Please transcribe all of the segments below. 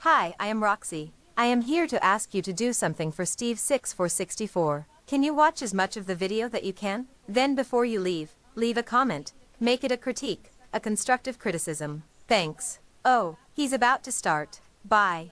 Hi, I am Roxy. I am here to ask you to do something for Steve6464. Can you watch as much of the video that you can? Then before you leave a comment. Make it a critique, a constructive criticism. Thanks. Oh, he's about to start. Bye.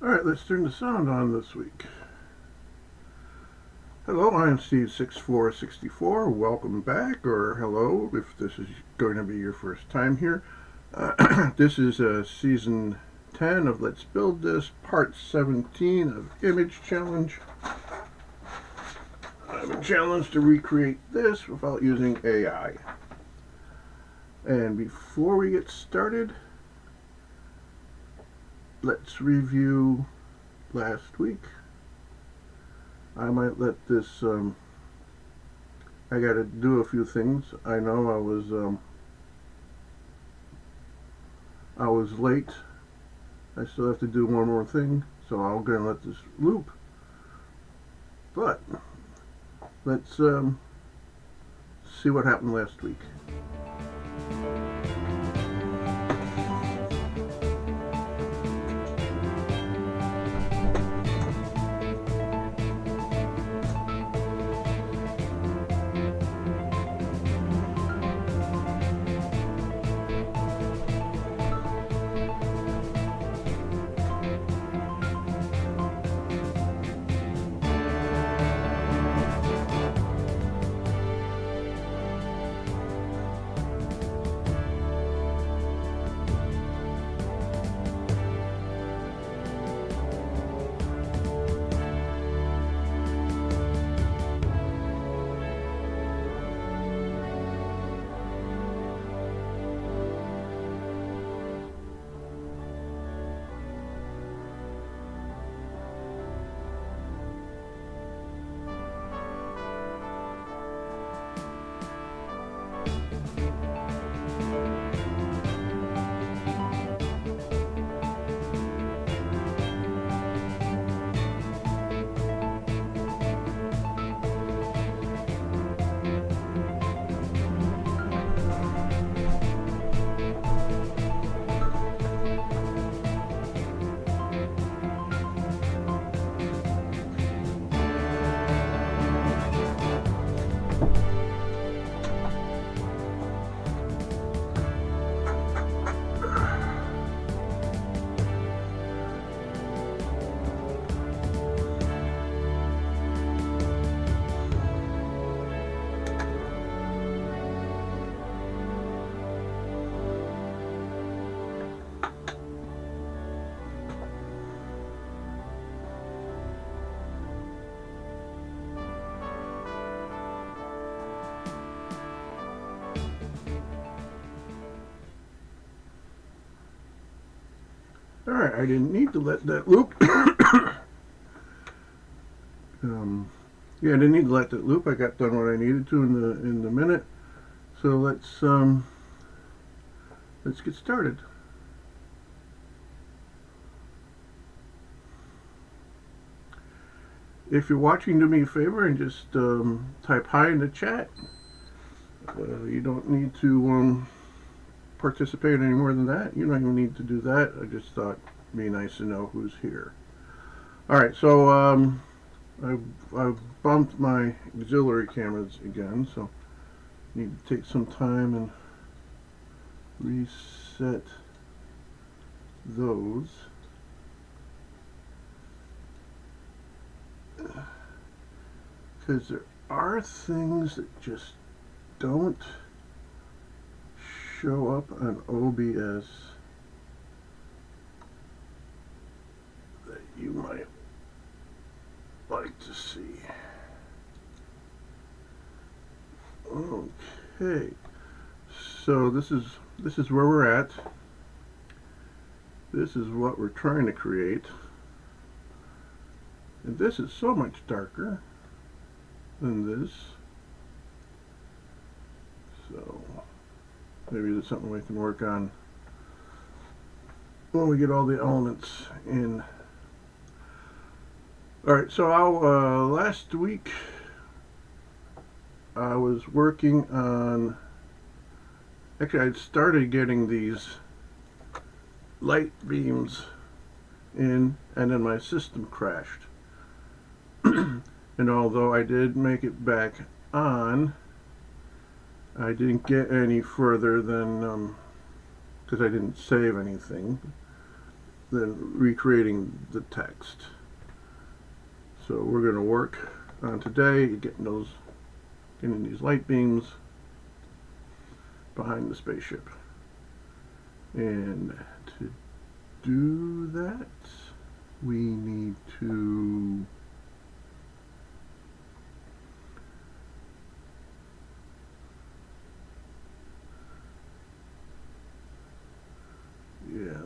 Alright, let's turn the sound on this week. Hello, I'm Steve6464. Welcome back, or hello if this is going to be your first time here. This is Season 10 of Let's Build This, Part 17 of Image Challenge. I'm a challenge to recreate this without using AI. And before we get started, let's review last week. I might let this, I gotta do a few things. I know I was late. I still have to do one more thing, so I'm gonna let this loop. But, let's, see what happened last week. Alright, I didn't need to let that loop. Yeah, I didn't need to let that loop. I got done what I needed to in the minute. So let's get started. If you're watching, do me a favor and just type hi in the chat. You don't need to participate any more than that. You don't even need to do that. I just thought it'd be nice to know who's here. Alright, so I've bumped my auxiliary cameras again, so I need to take some time and reset those. Because there are things that just don't show up on OBS that you might like to see. Okay, so this is where we're at. This is what we're trying to create, and this is so much darker than this. So maybe that's something we can work on when we get all the elements in. Alright, so last week I was working on, actually I'd started getting these light beams in, and then my system crashed. And although I did make it back on, I didn't get any further than, because I didn't save anything, than recreating the text. So we're going to work on today getting these light beams behind the spaceship. And to do that, we need to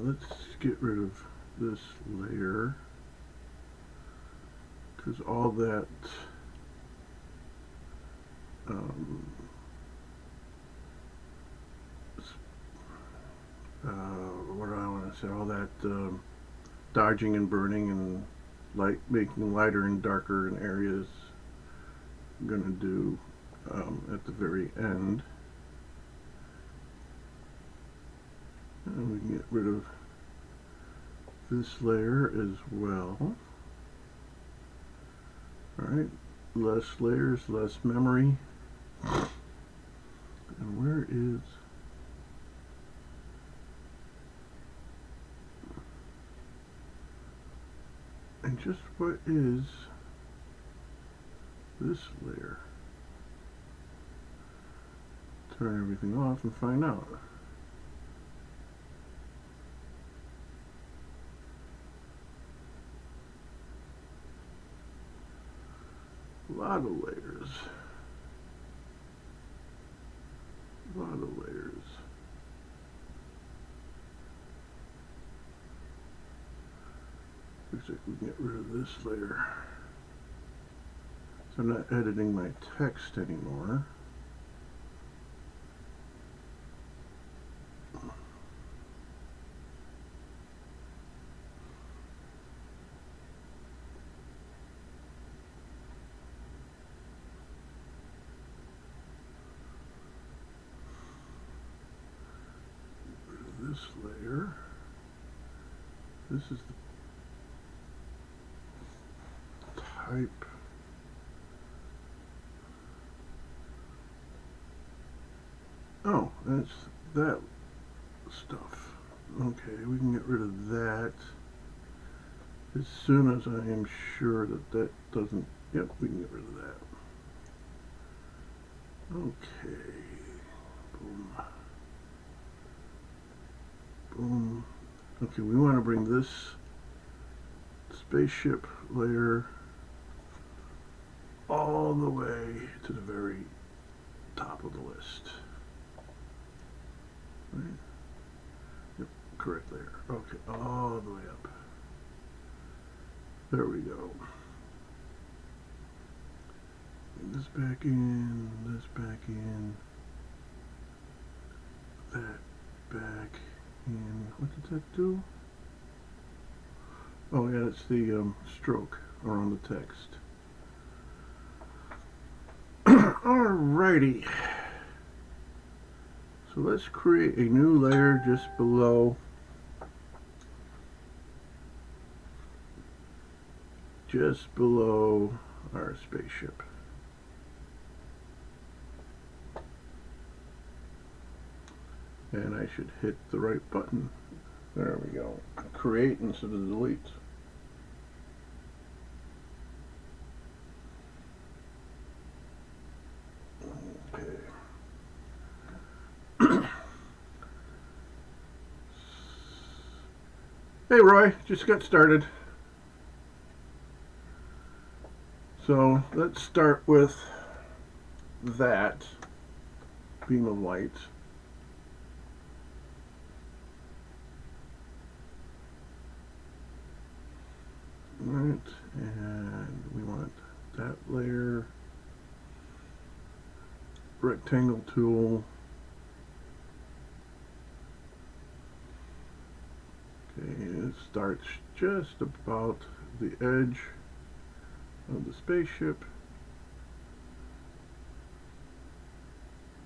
let's get rid of this layer, because all that what do I want to say, all that dodging and burning and making lighter and darker in areas, I'm going to do at the very end. And we can get rid of this layer as well. Alright, less layers, less memory. And where is... and just what is this layer? Turn everything off and find out. A lot of layers. A lot of layers. Looks like we can get rid of this layer. So I'm not editing my text anymore. This layer. This is the type. Oh, that's that stuff. Okay, we can get rid of that as soon as I am sure that that doesn't. Yep, we can get rid of that. Okay. Boom. Boom. Okay, we want to bring this spaceship layer all the way to the very top of the list. Right? Yep, correct layer. Okay, all the way up. There we go. Bring this back in, this back in, that back in. What did that do? Oh yeah, it's the stroke around the text. Alrighty. So let's create a new layer just below our spaceship. And I should hit the right button. There we go. Create instead of delete. Okay. Hey Roy, just got started. So let's start with that beam of light. Alright, and we want that layer, rectangle tool. Okay, it starts just about the edge of the spaceship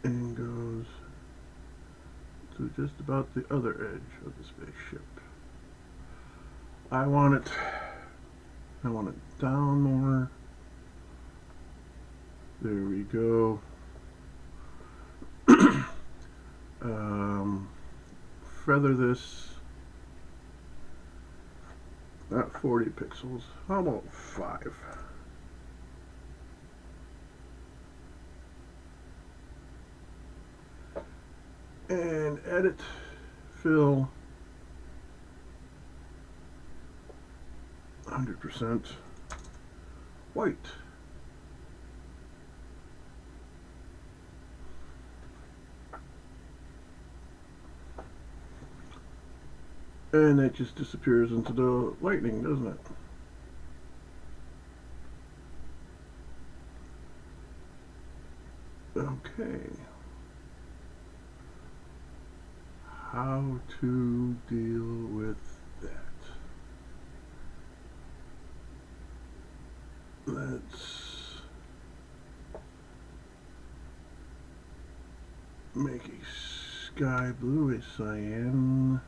and goes to just about the other edge of the spaceship. I want it down more. There we go. Feather this, not 40 pixels, how about 5? And edit, fill, 100% white. And it just disappears into the lightning, doesn't it? Okay. How to deal with that? Let's make a sky blue, a cyan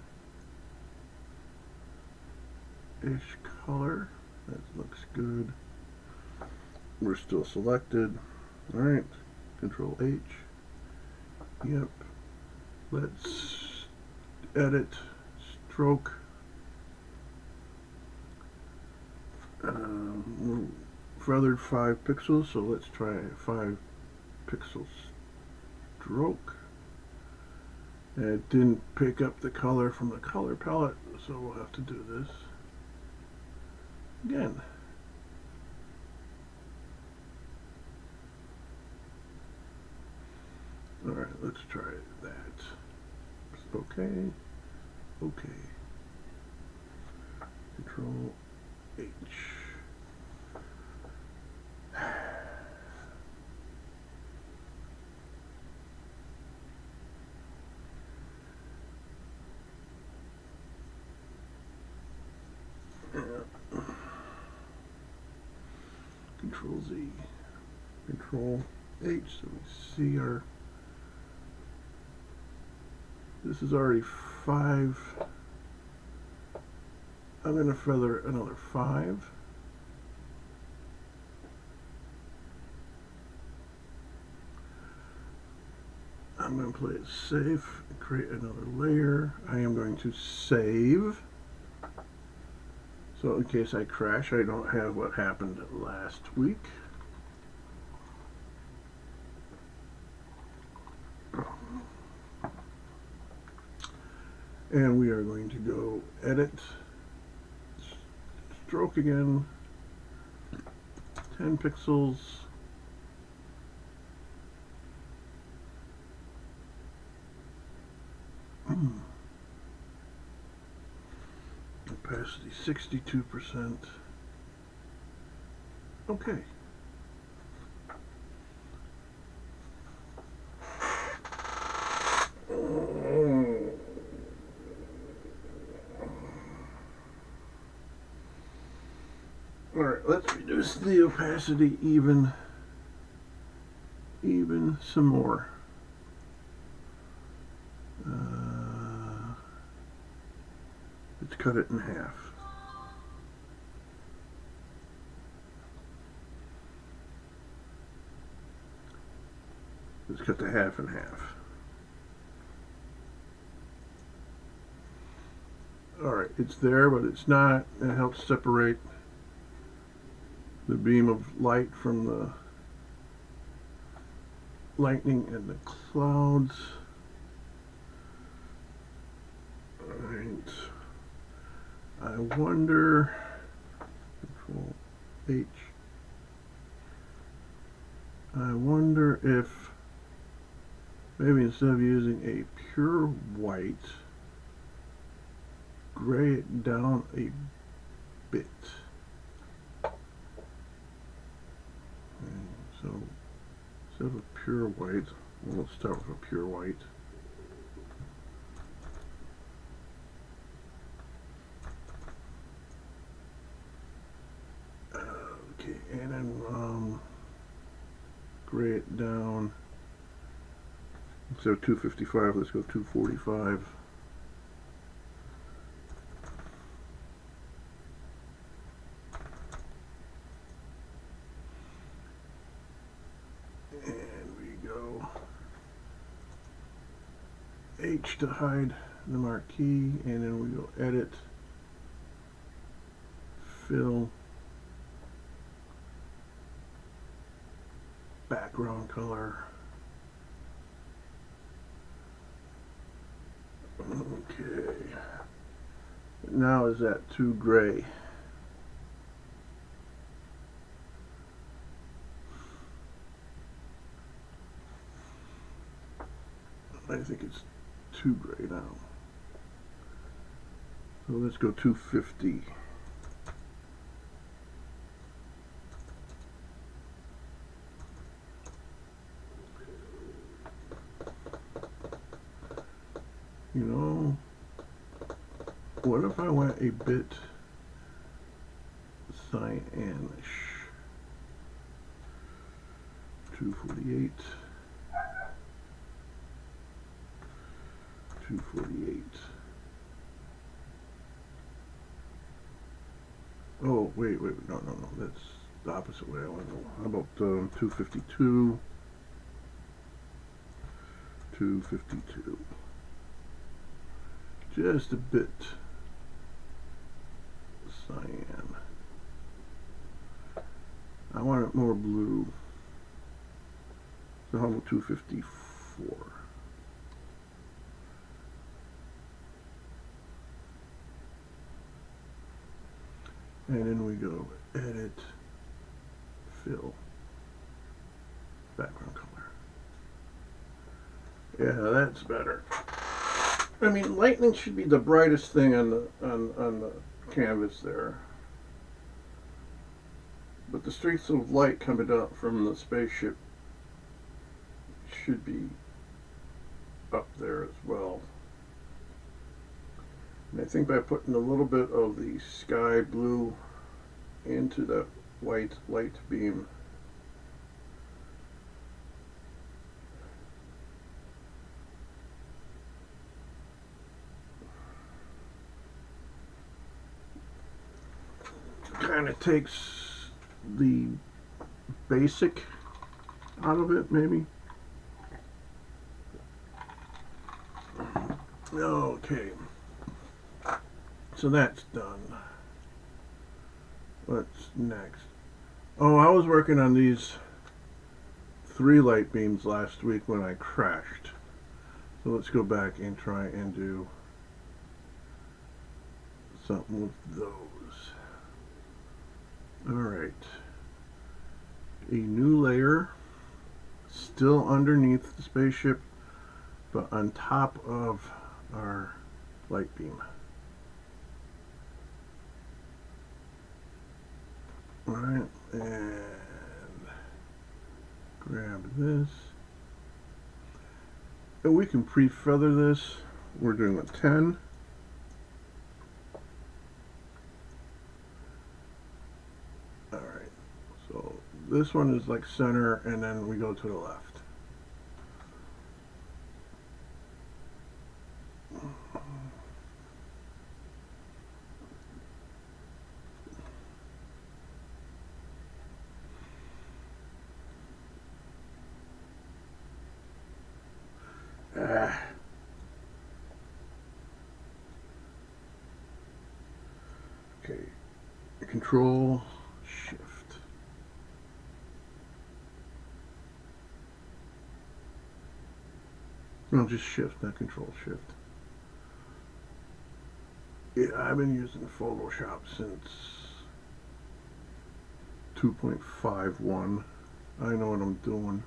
ish color. That looks good. We're still selected. Alright, Control H. Yep. Let's edit stroke. Feathered 5 pixels, so let's try 5 pixel stroke. And it didn't pick up the color from the color palette, so we'll have to do this again. Alright, let's try that. Okay. Okay. Control H. Control Z. Control H, so we see our, this is already 5. I'm going to feather another 5. I'm going to play it safe and create another layer. I am going to save. So in case I crash, I don't have what happened last week. And we are going to go edit, stroke again, 10 pixels. Opacity 62%. Okay. Alright, let's reduce the opacity even some more. Let's cut it in half. Let's cut the half in half. Alright, it's there, but it's not. It helps separate the beam of light from the lightning and the clouds. Alright. I wonder, Control H, I wonder if maybe instead of using a pure white, gray it down a bit. So instead of a pure white, well, let's start with a pure white. Okay, and then gray it down. Instead of 255, let's go 245. And we go H to hide the marquee, and then we go edit, fill, background color. Okay. Now is that too gray? I think it's too gray now. So let's go 250. You know, what if I went a bit cyanish? 248. 248. Oh, wait, no, that's the opposite way I want to go. How about 252? 252. Just a bit cyan. I want it more blue. So how about 254? And then we go edit, fill, background color. Yeah, that's better. I mean, lightning should be the brightest thing on the canvas there. But the streaks of light coming up from the spaceship should be up there as well. And I think by putting a little bit of the sky blue into the white light beam, kind of takes the basic out of it, maybe. Okay, so that's done. What's next? Oh, I was working on these 3 light beams last week when I crashed. So let's go back and try and do something with those. Alright. A new layer, still underneath the spaceship, but on top of our light beam. Alright, and grab this. And we can pre-feather this. We're doing a 10. Alright, so this one is like center, and then we go to the left. Okay, Control Shift. No, just Shift, not Control Shift. Yeah, I've been using Photoshop since 2.51. I know what I'm doing.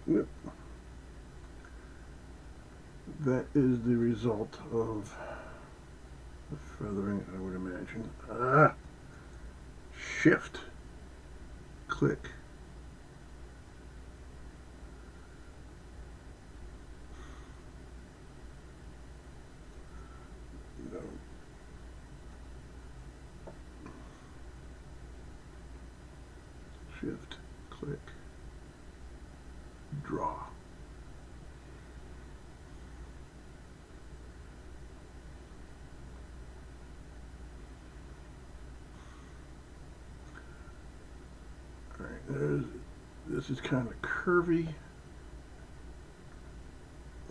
Yep. That is the result of the feathering, I would imagine. Shift, click. No. Shift, click, draw. Alright, this is kind of curvy.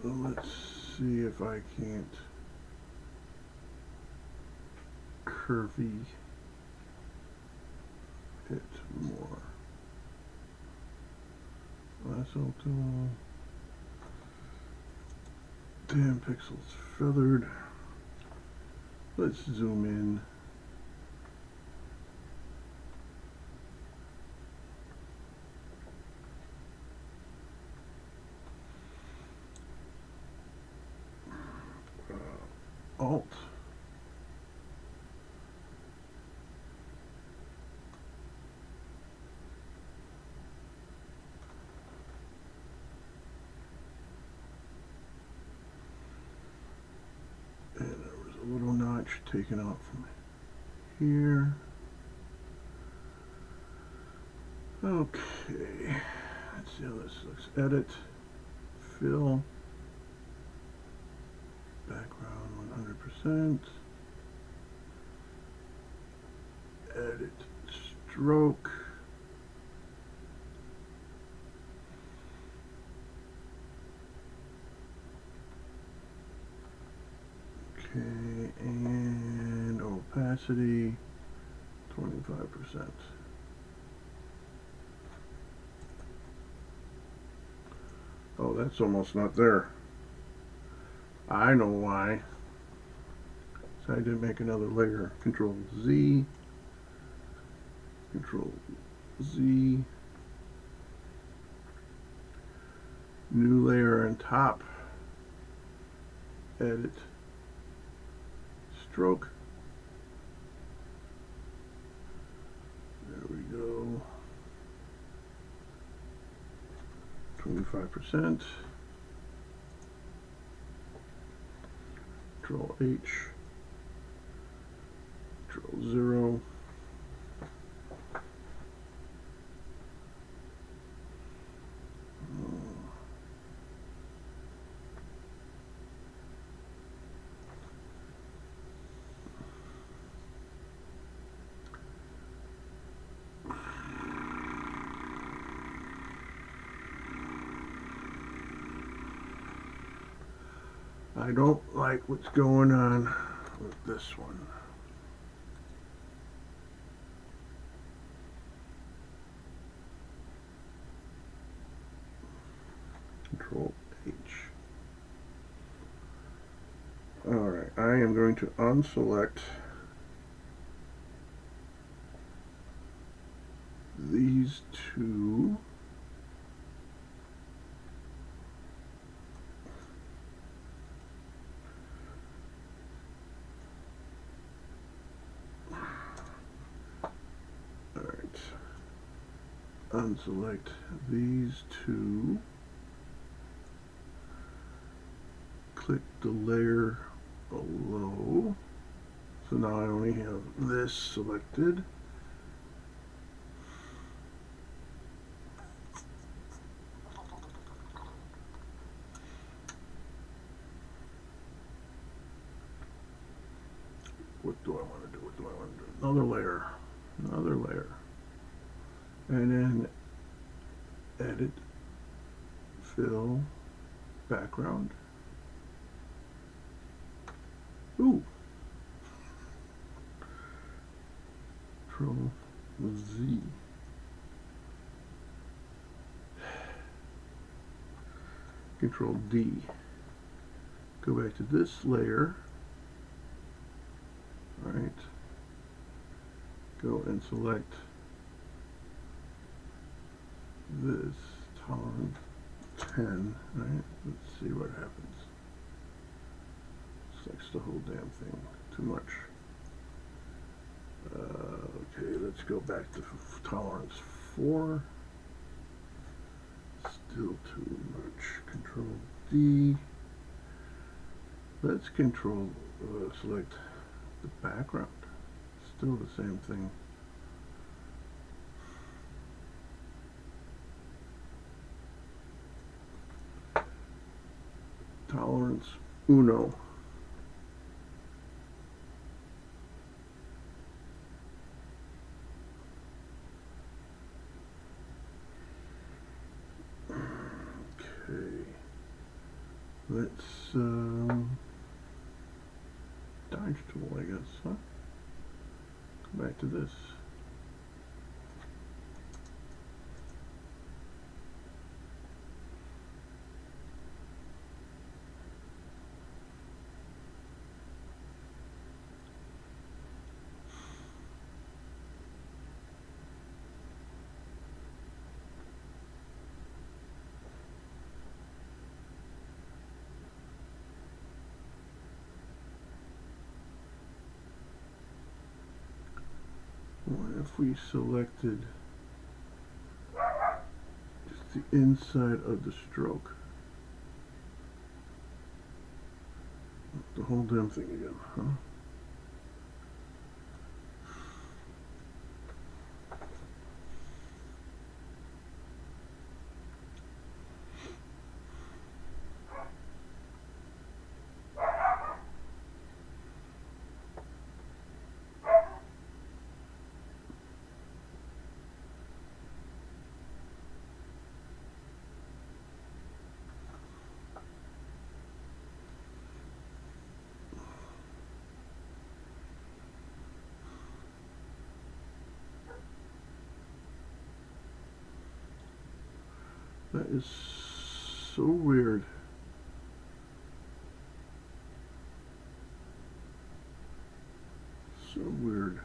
Let's see if I can't curvy it more. Lasso tool. 10 pixels feathered. Let's zoom in. Alt. And there was a little notch taken out from here. Okay, let's see how this looks. Edit, fill, background 100%. Edit, stroke. Okay, and opacity 25%. Oh, that's almost not there. I know why. So I did make another layer. Control Z. Control Z. New layer on top. Edit. Stroke. There we go. 25%. Control H. Control 0. I don't like what's going on with this one. Control H. Alright, I am going to unselect these two. Alright, unselect these two. Click the layer below. So now I only have this selected. What do I want to do? What do I want to do? Another layer. Another layer. And then edit, fill, background. Ooh. Control Z. Control D. Go back to this layer. Alright. Go and select this tolerance 10. Right? Let's see what happens. Selects the whole damn thing. Too much. Okay, let's go back to tolerance 4. Still too much. Control D. Let's select the background. Still the same thing. Tolerance uno. Okay. Let's dodge tool, I guess, huh? Go back to this. What if we selected just the inside of the stroke? The whole damn thing again, huh? That is so weird. So weird.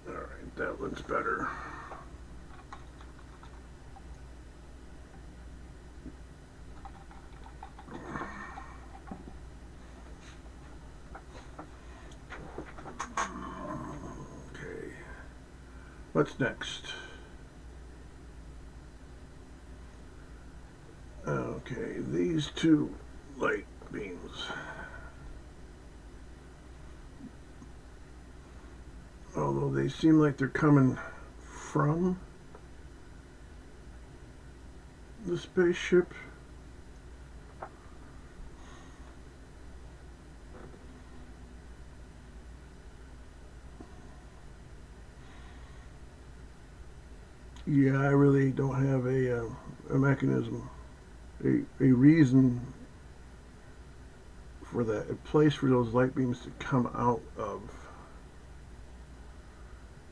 Alright, that looks better. Okay. What's next? Okay, these two light beams. Although they seem like they're coming from the spaceship. Yeah, I really don't have a mechanism, a reason for that, a place for those light beams to come out of.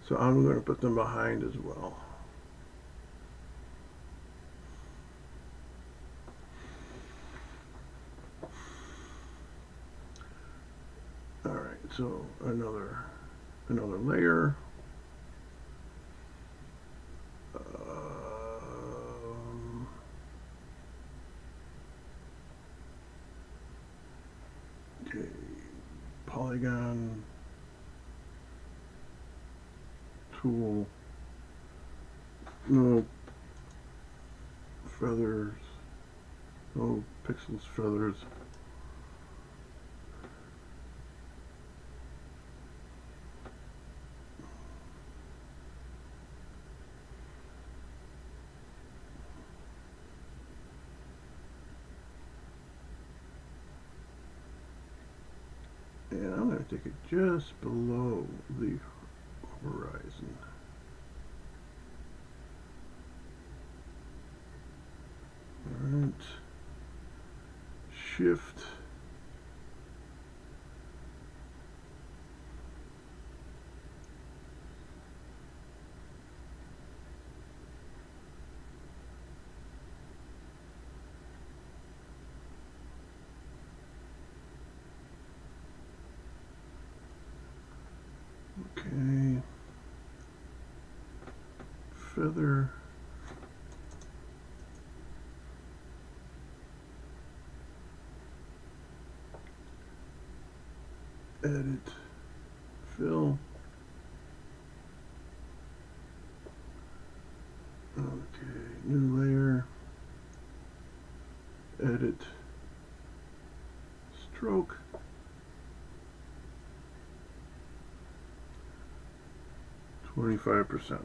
So I'm going to put them behind as well. Alright, so another layer. Okay, polygon. tool. No feathers. No pixels, feathers. And I'm going to take it just below the horizon. Alright. Shift. Okay. Feather. Edit. Fill. Okay. New layer. Edit. Stroke. %.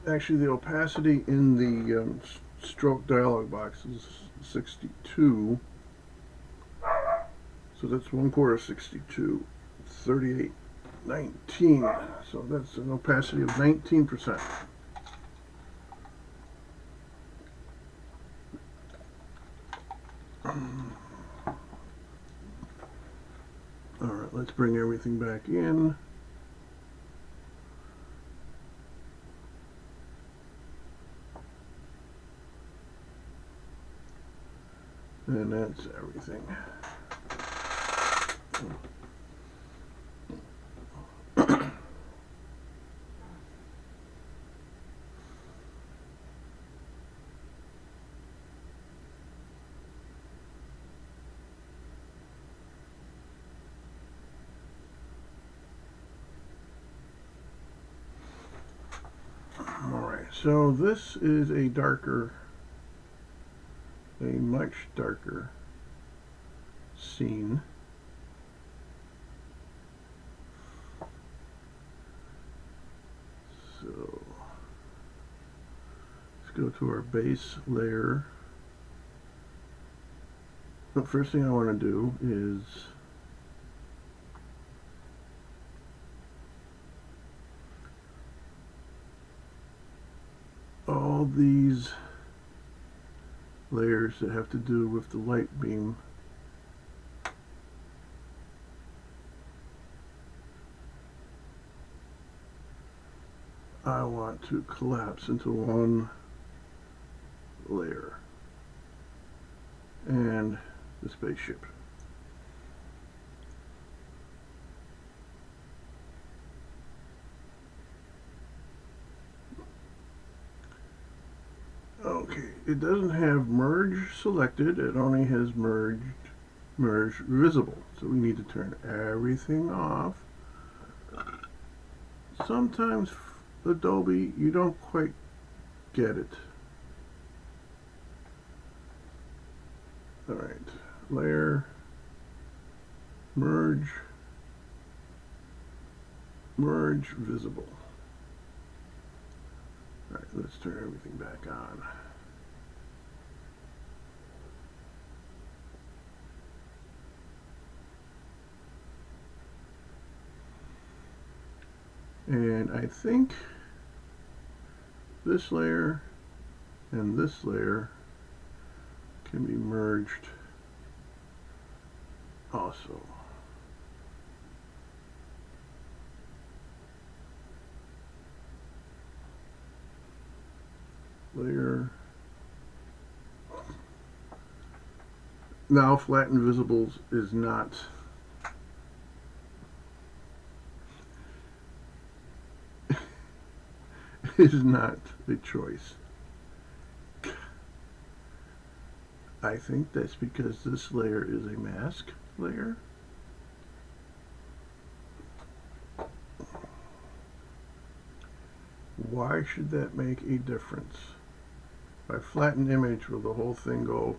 Actually, the opacity in the stroke dialog box is 62. So that's 1/4 62. 3819. So that's an opacity of 19%. Alright, let's bring everything back in. And that's everything. Alright, so this is a much darker scene. So let's go to our base layer. The first thing I want to do is all these layers that have to do with the light beam. I want to collapse into one layer. And the spaceship. Okay, it doesn't have merge selected, it only has merge visible. So we need to turn everything off. Sometimes Adobe, you don't quite get it. Alright, layer, merge visible. Alright, let's turn everything back on. And I think this layer and this layer can be merged also. Layer. Now flatten visibles is not a choice. I think that's because this layer is a mask layer. Why should that make a difference? If I flatten image, will the whole thing go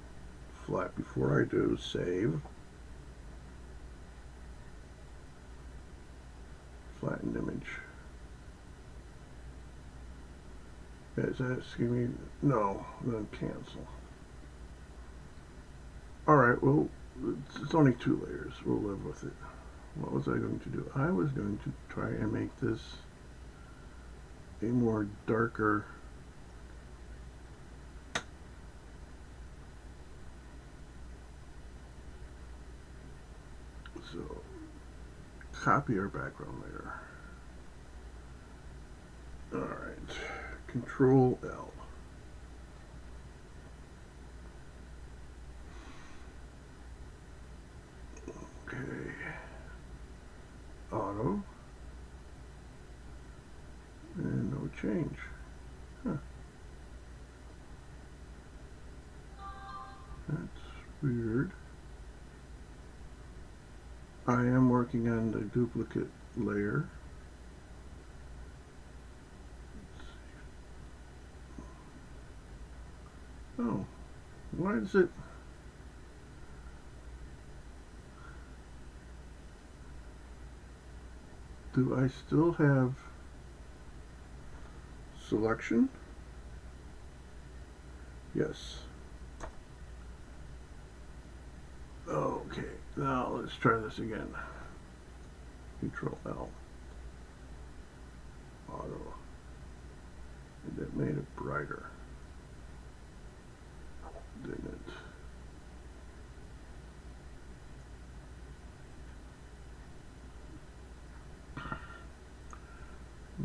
flat? Before I do, save. Flatten image. Is that asking me? No, then cancel. Alright, well, it's only 2 layers. We'll live with it. What was I going to do? I was going to try and make this a more darker so copy our background layer. Alright, Control L. Okay, auto, and no change. Huh. That's weird. I am working on the duplicate layer. Oh, why is it? Do I still have selection? Yes. Okay, now let's try this again. Control L. Auto. And that made it brighter. Didn't it?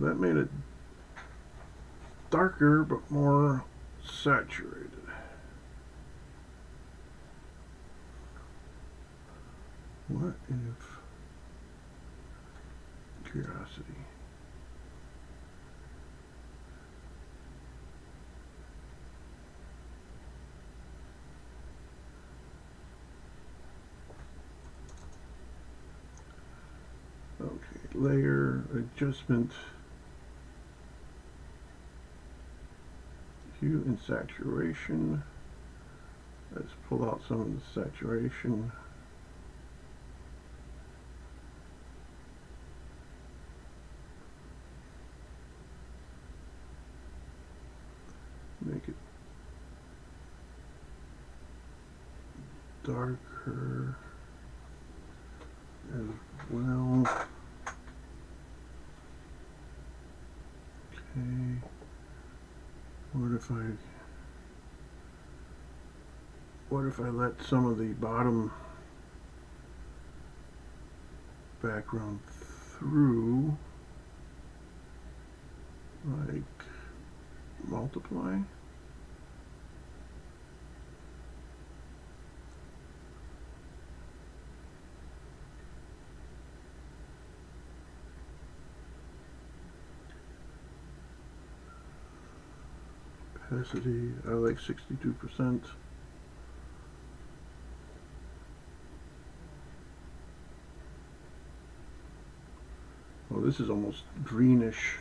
That made it darker but more saturated. What if curiosity? Okay, layer adjustment. Hue and saturation. Let's pull out some of the saturation. Make it darker as well. Okay. What if I let some of the bottom background through, like multiply? Opacity, I like 62%. Oh, this is almost greenish,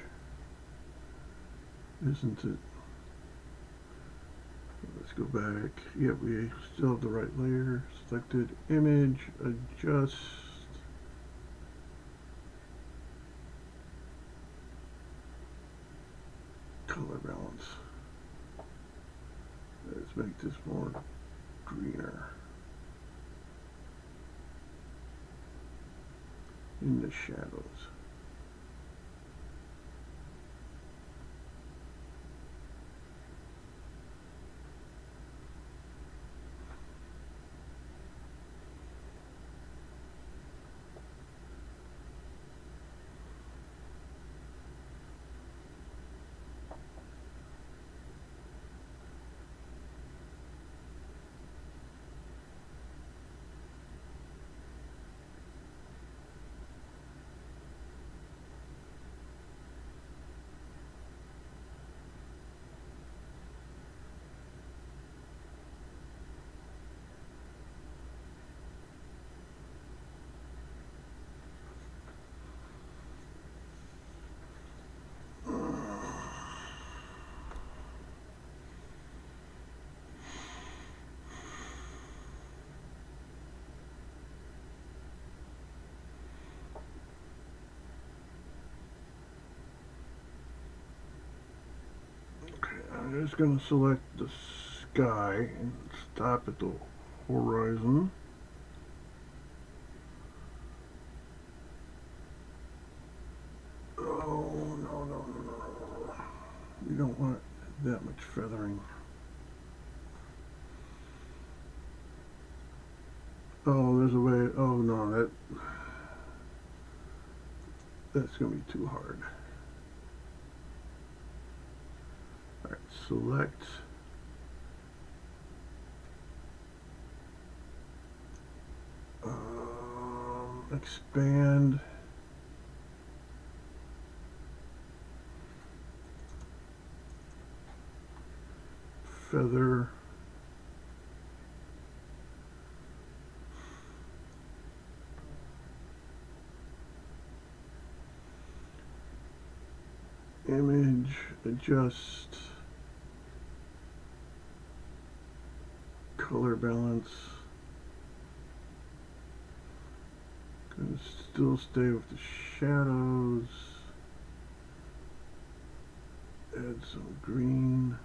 isn't it? Let's go back. Yep, we still have the right layer. Selected image, adjust. Color balance. Let's make this more greener. In the shadows. I'm just going to select the sky and stop at the horizon. Oh, no, no, no, no, no. We don't want that much feathering. Oh, there's a way. Oh, no, that's going to be too hard. All right, select. Expand. Feather. Image, adjust, color balance. Gonna still stay with the shadows. Add some green.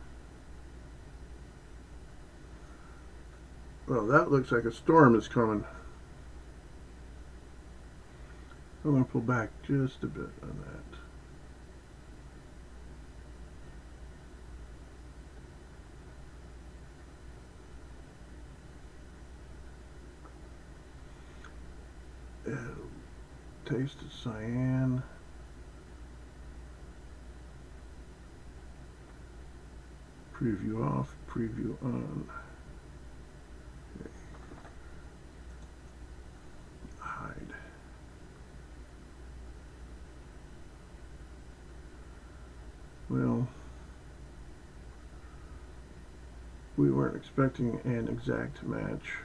Well, that looks like a storm is coming. I'm gonna pull back just a bit on that. Taste of cyan. Preview off, preview on. Okay. Hide. Well, we weren't expecting an exact match.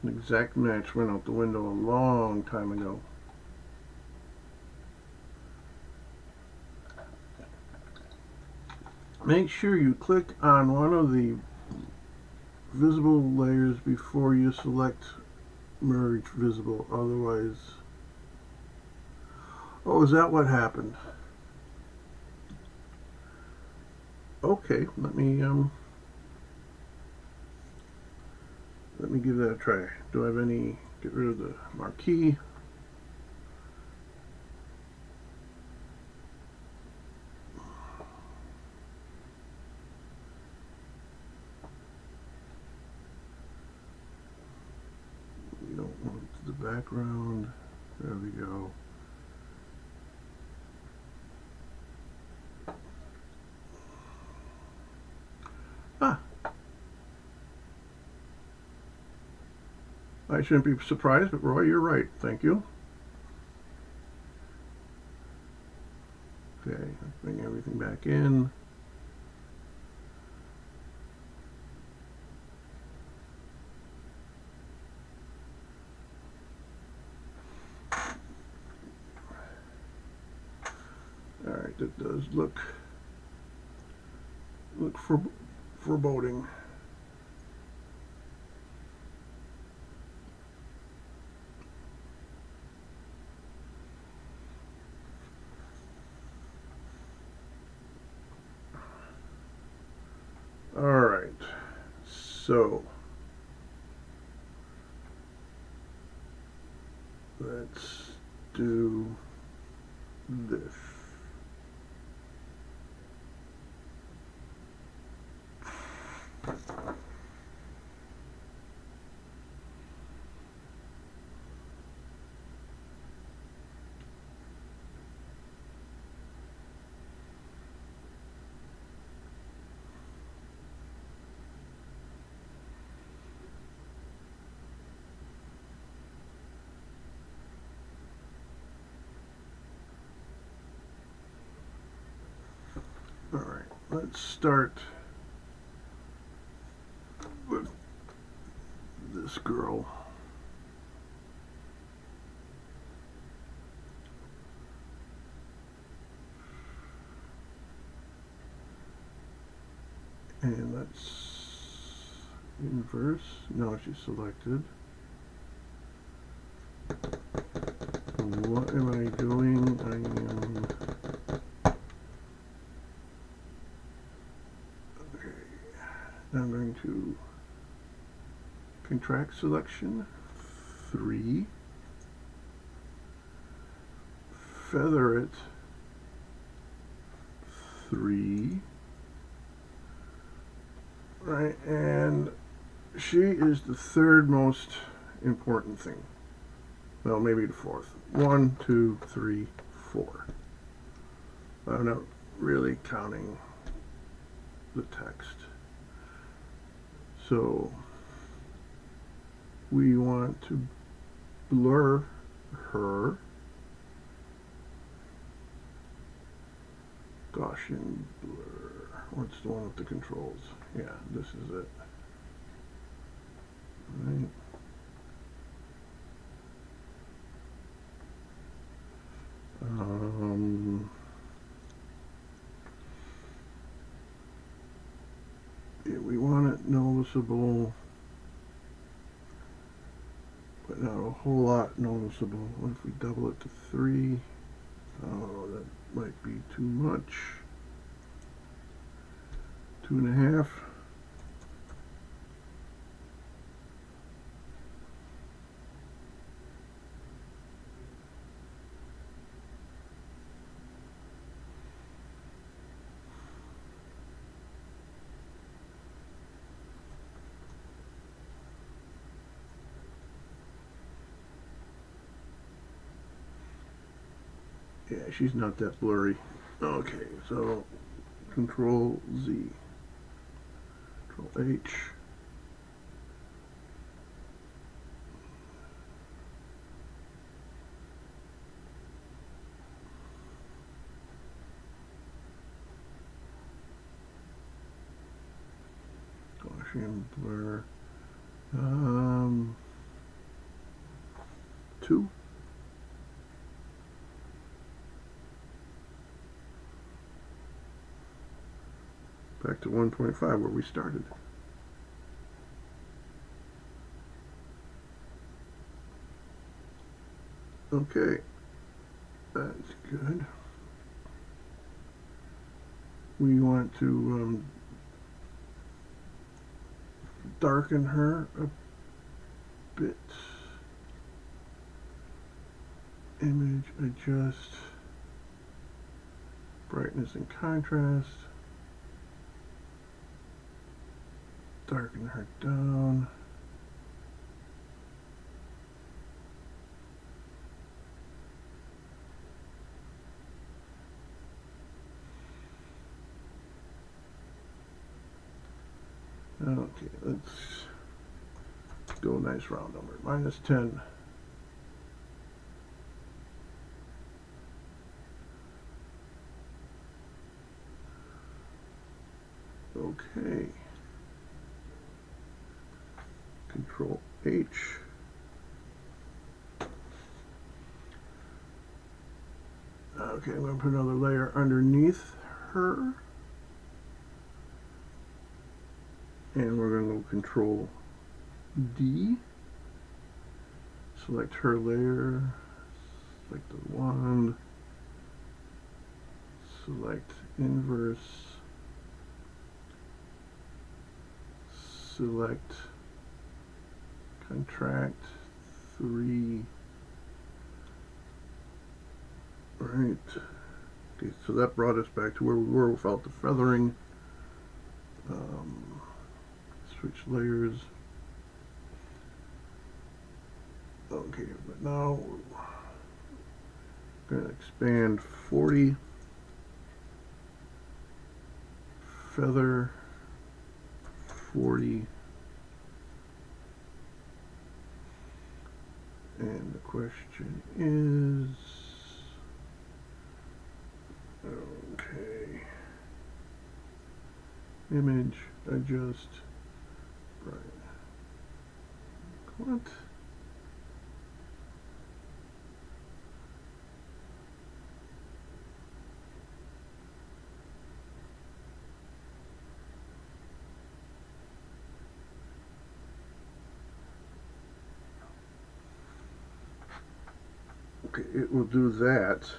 An exact match went out the window a long time ago. Make sure you click on one of the visible layers before you select merge visible, otherwise... Oh, is that what happened? Okay, let me give that a try. Do I have any... Get rid of the marquee. We don't want the background. There we go. Ah! I shouldn't be surprised, but Roy, you're right. Thank you. Okay, let's bring everything back in. All right, that does look foreboding. All right, so let's do this. All right, let's start with this girl. And let's inverse. No, she's selected. What am I doing? I am I'm going to contract selection 3, feather it 3, right, and she is the third most important thing. Well, maybe the fourth. 1, 2, 3, 4. I'm not really counting the text. So we want to blur her. Gaussian blur. What's the one with the controls? Yeah, this is it. Right. Yeah, we want it noticeable, but not a whole lot noticeable. What if we double it to 3? Oh, that might be too much. 2.5. Yeah, she's not that blurry. Okay, so Control Z, Control H. Gaussian blur. 2. Back to 1.5 where we started. Okay, that's good. We want to darken her a bit. Image adjust, brightness and contrast. Darken her down. Okay, let's go a nice round number. -10. Okay. Control H. Okay, I'm going to put another layer underneath her. And we're going to go Control D. Select her layer. Select the wand. Select inverse. Select contract 3. Right. Okay, so that brought us back to where we were without the feathering. Switch layers. Okay, but now we're going to expand 40. Feather 40. And the question is, okay, image adjust, right, what? Okay, it will do that.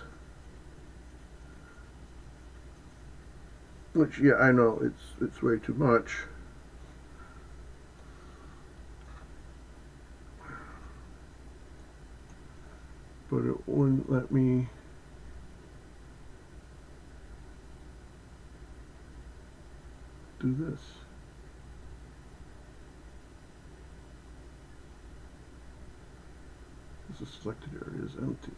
Which, yeah, I know it's way too much. but it wouldn't let me do this. The selected area is empty.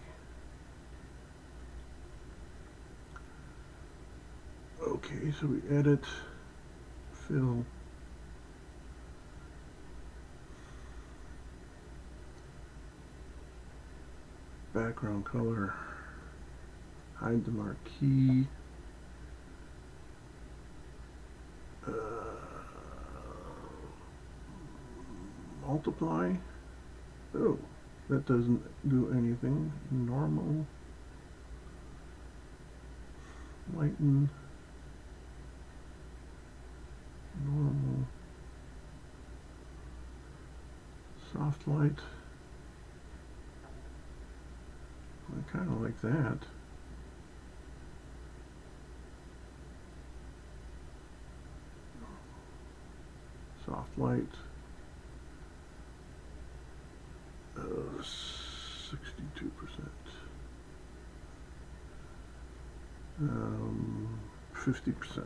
Okay, so we edit, fill, background color, hide the marquee, multiply. Oh, that doesn't do anything. Normal, lighten, normal, soft light. I kind of like that. Soft light. 62%. 50%.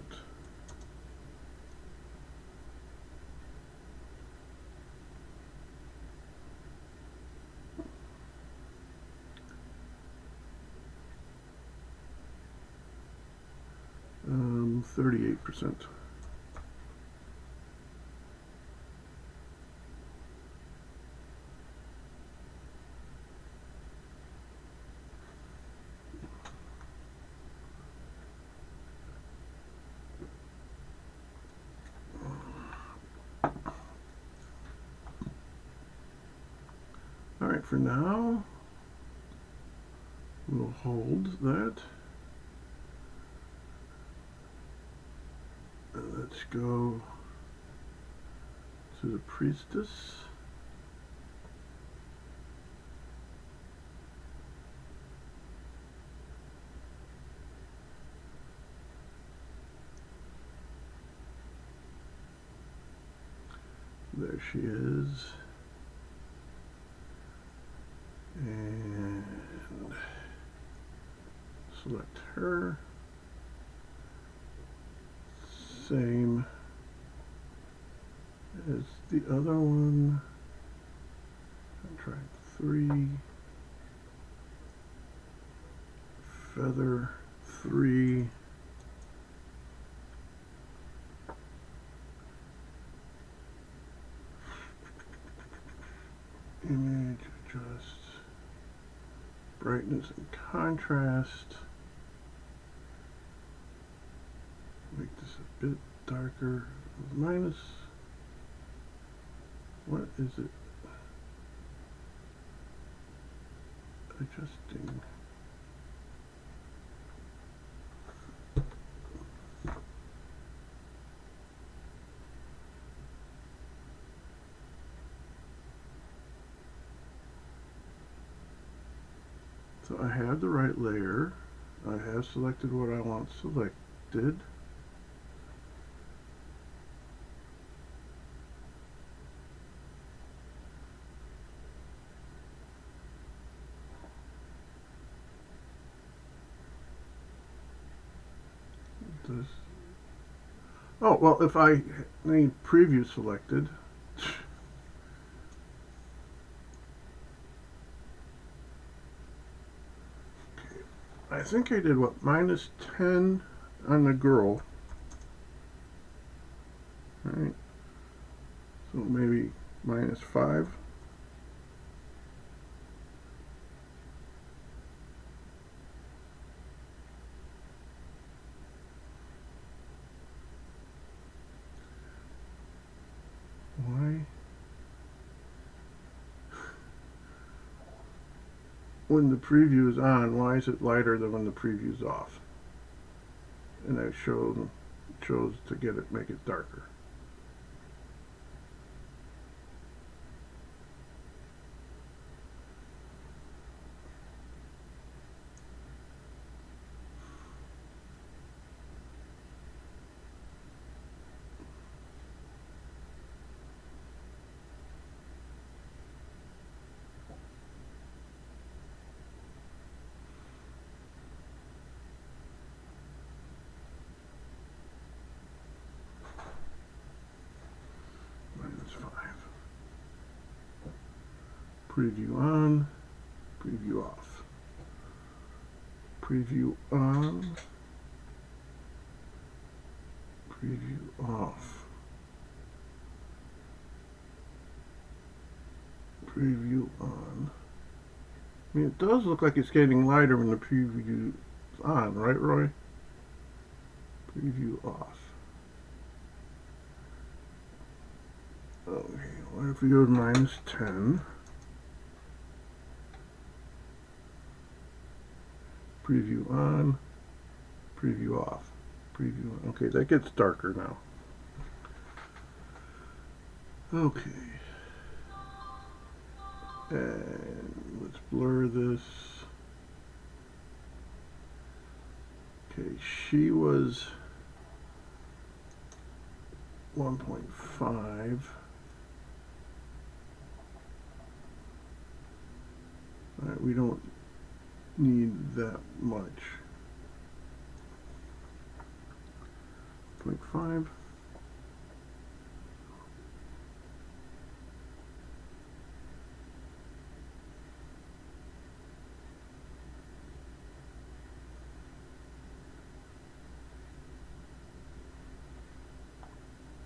Um, 38%. All right, for now, we'll hold that. And let's go to the priestess. There she is. And select her. Same as the other one. Contract 3. Feather 3. Image adjust. Brightness and contrast. Make this a bit darker. Minus. What is it? Adjusting. So I have the right layer. I have selected what I want selected. Oh, well, if I need preview selected, I think I did what, minus 10 on the girl. Right. So maybe minus 5. Why? When the preview is on, why is it lighter than when the preview is off? And I chose to make it darker. Preview on, preview off. Preview on, preview off. Preview on. I mean, it does look like it's getting lighter when the preview is on, right, Roy? Preview off. Okay, what if we go to -10? Preview on, preview off, preview on. Okay, that gets darker now. Okay. And let's blur this. Okay, she was 1.5. All right, we don't need that much. 0.5.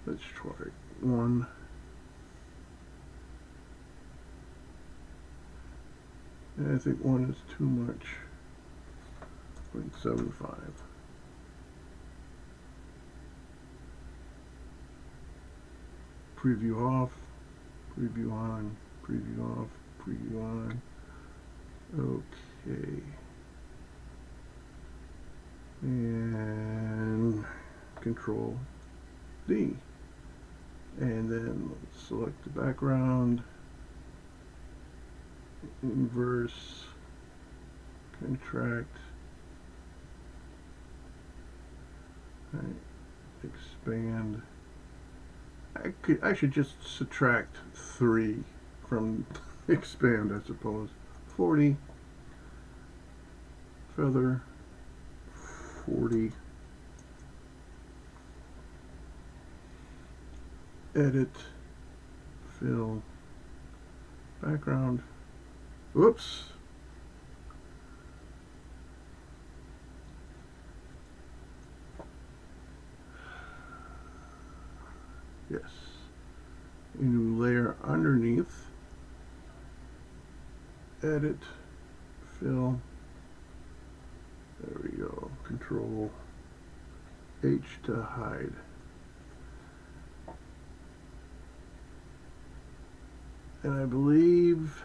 Let's try 1. And I think 1 is too much. 0.75. Preview off, preview on, preview off, preview on. Okay. And Control D. And then let's select the background, inverse, contract, right, expand. I should just subtract 3 from expand, I suppose. 40, feather, 40, edit, fill, background. Whoops. Yes. A new layer underneath. Edit, fill. There we go. Control H to hide. And I believe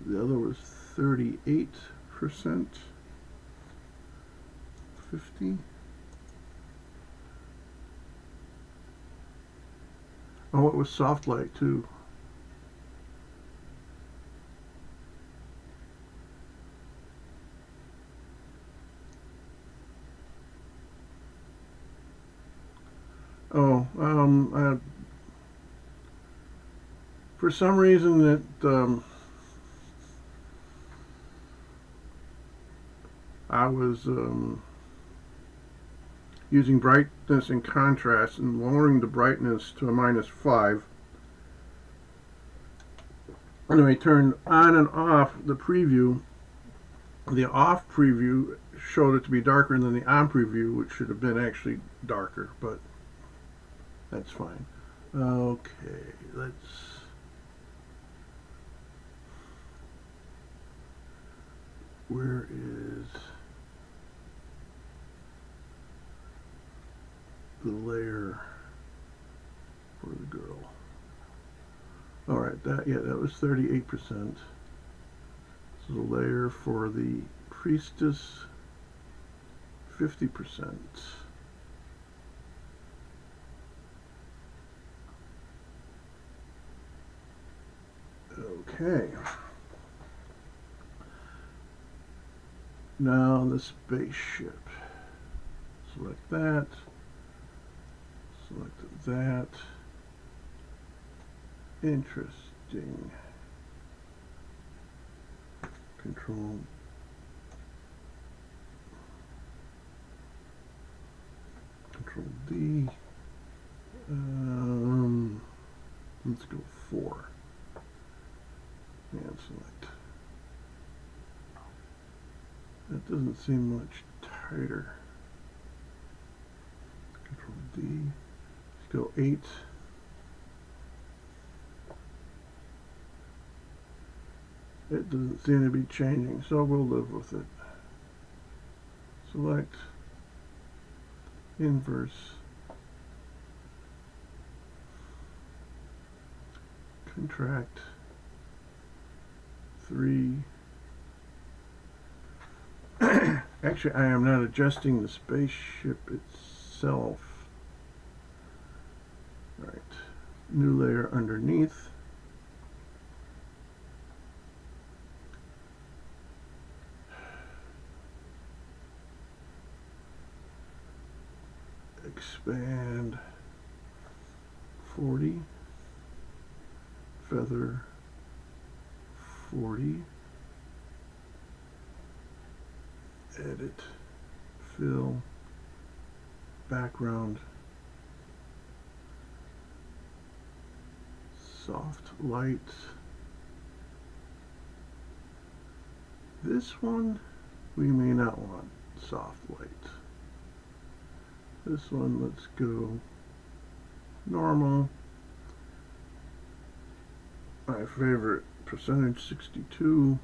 the other was 38%. 50. Oh, it was soft light too. Oh, for some reason that I was using brightness and contrast and lowering the brightness to a -5. And when I turned on and off the preview, the off preview showed it to be darker than the on preview, which should have been actually darker, but that's fine. Okay, let's where is the layer for the girl? All right, that was 38%. So the layer for the priestess, 50%. Okay. Now the spaceship. Select that. Select that. Interesting. Control D. Let's go 4. and select. That doesn't seem much tighter. Control D. Let's go 8. It doesn't seem to be changing, so we'll live with it. Select inverse, contract 3. Actually, I am not adjusting the spaceship itself. All right, new layer underneath. Expand 40, feather 40, edit, fill, background, soft light. This one we may not want soft light. This one, let's go normal. My favorite percentage, 62.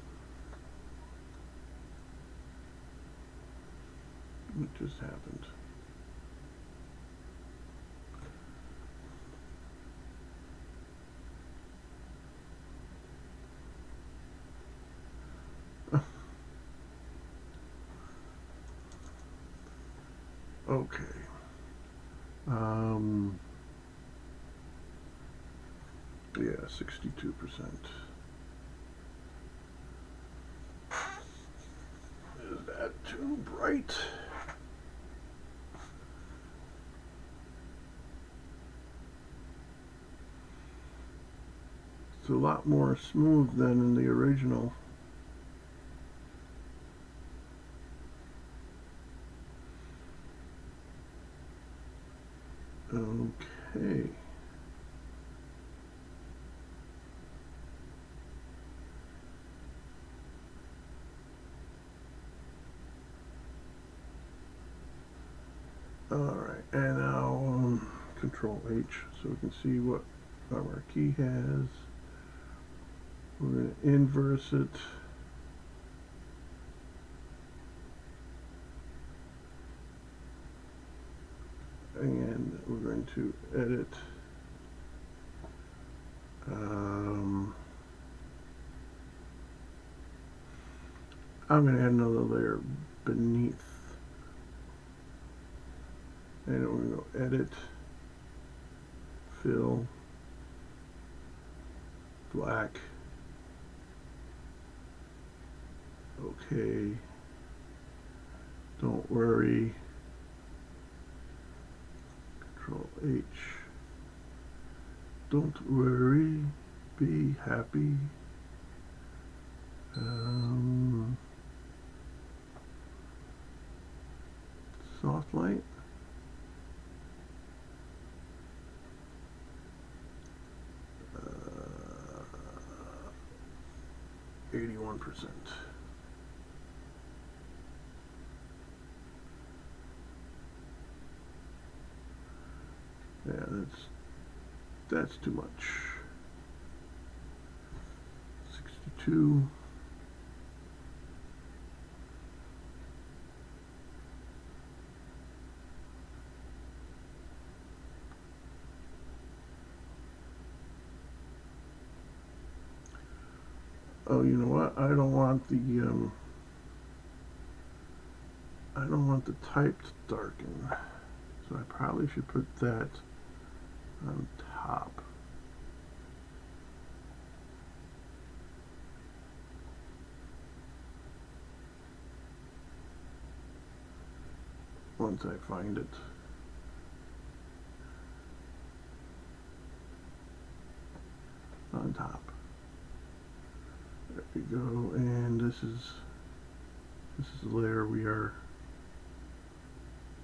What just happened? Okay. Yeah, 62%. Is that too bright? It's a lot more smooth than in the original. Okay. Alright, and now Control H so we can see what our marquee has. We're going to inverse it. And we're going to edit. I'm going to add another layer beneath. And we're going to go edit, fill, black. Okay. Don't worry. Control H. Don't worry. Be happy. Soft light. 81%. Yeah, that's too much. 62. Oh, you know what? I don't want the type to darken. So I probably should put that on top. Once I find it. On top. There we go, and this is the layer we are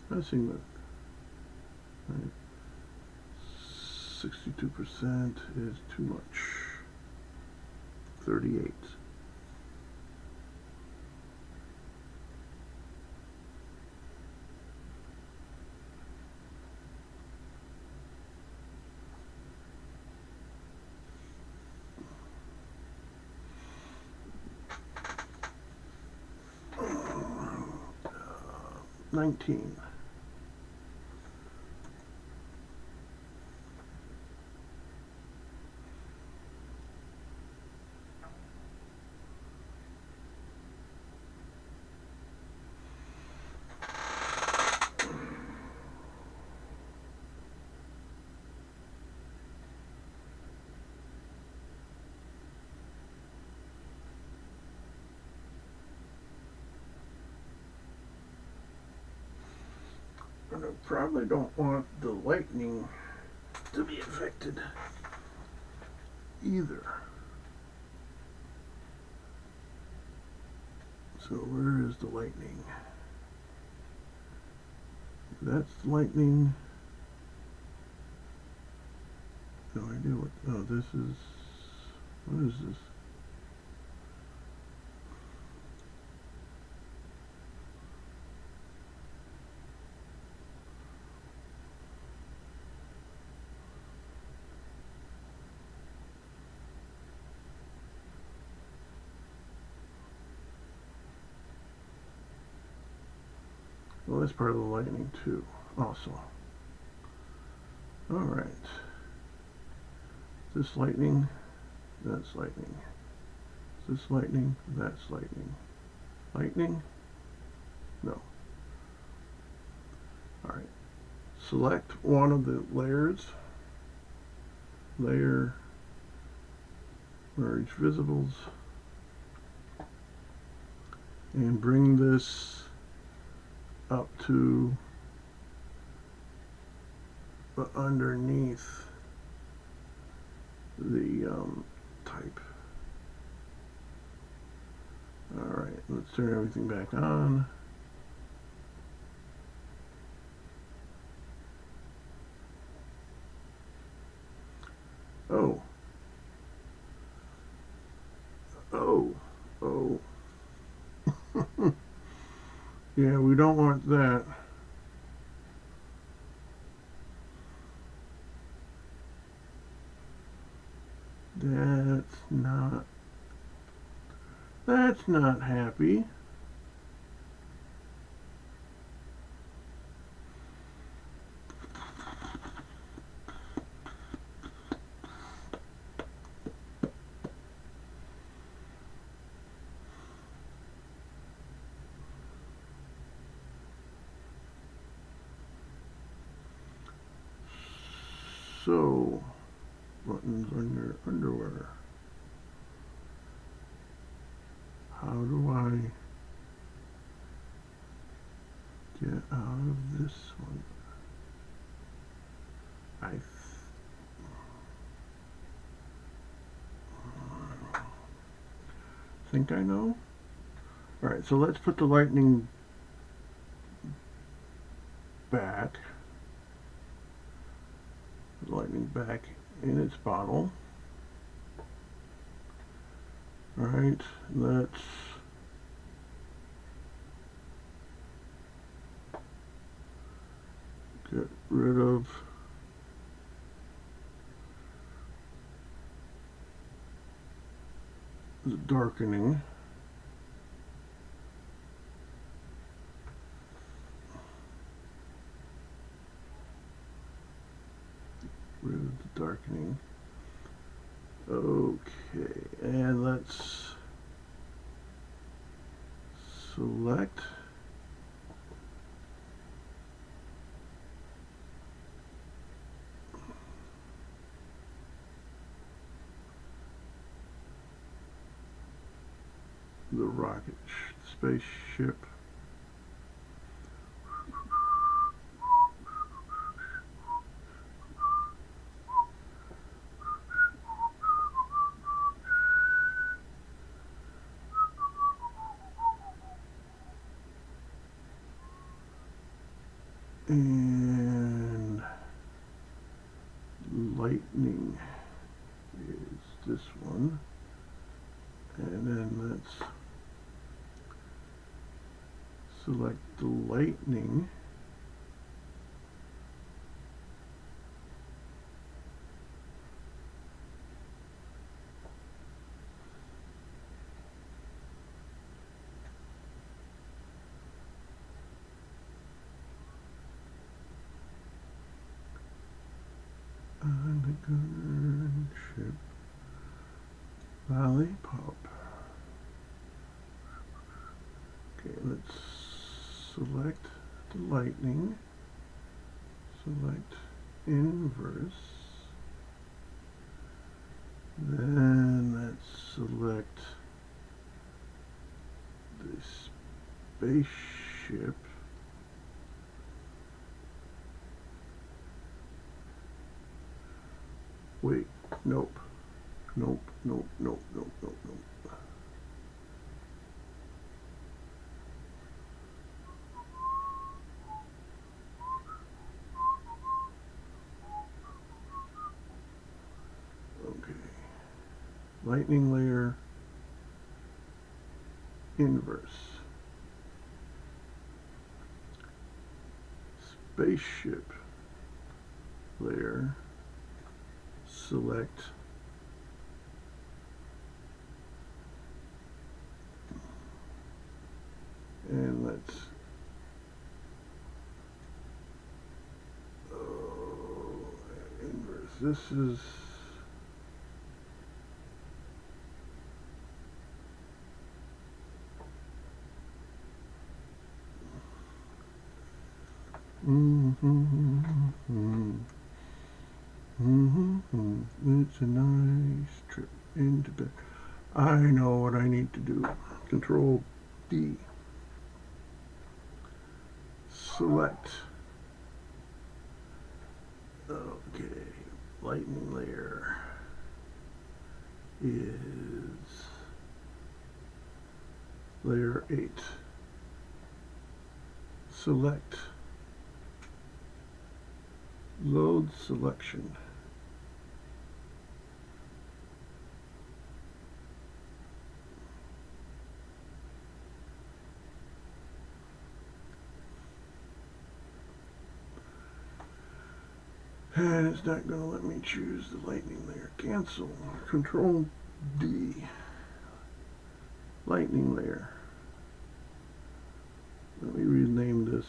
messing with. Right. 62% is too much. 38. Uh, 19. And I probably don't want the lightning to be affected either. So where is the lightning? That's lightning. No idea what. Oh, this is. What is this? Well, that's part of the lightning too, also. All right. This lightning, that's lightning. This lightning, that's lightning. Lightning? No. All right. Select one of the layers. Layer, merge visibles, and bring this up to underneath the type. Alright, let's turn everything back on. Oh. Oh. Oh. Yeah, we don't want that. That's not happy. So, buttons on your underwear. How do I get out of this one? I think I know. Alright, so let's put the lightning back. The lightning back in its bottle. Alright, let's get rid of the darkening. Rid of the darkening. Okay, and let's select the rocket spaceship. And lightning is this one. And then let's select the lightning. On the gunship lollipop. Okay, let's select the lightning, select inverse, then let's select the spaceship. Wait, nope, nope, nope, nope, nope, nope, nope. Okay, lightning layer, inverse, spaceship layer, select and let's inverse. This is it's a nice trip into bed. I know what I need to do. Control D. Select. Okay, lightning layer is layer 8. Select. Load selection. And it's not going to let me choose the lightning layer. Cancel. Control D. Lightning layer. Let me rename this.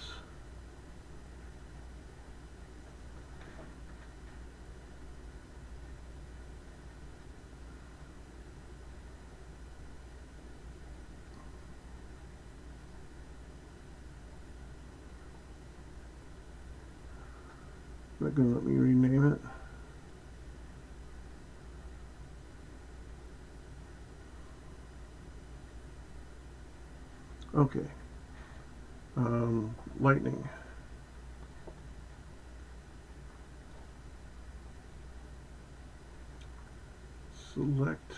Not going to let me rename it. Okay. Lightning. Select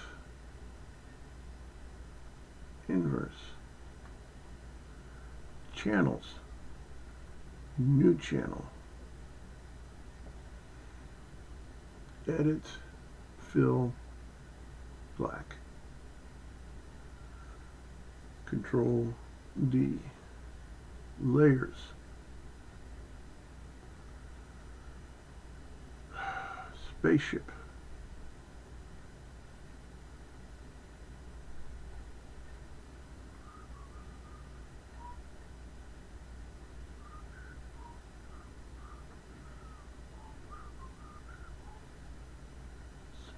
inverse. Channels. New channel. Edit, fill, black. Control D. Layers. Spaceship.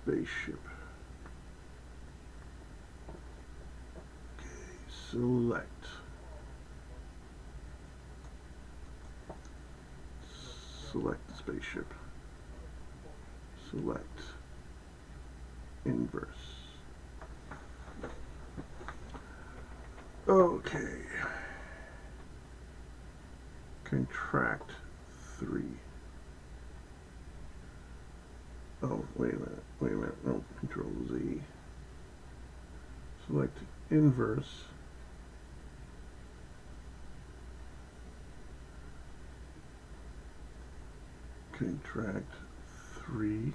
Spaceship. Okay, select. Select the spaceship. Select inverse. Okay. Contract 3. Oh, wait a minute, no, Control Z. Select inverse. Contract 3.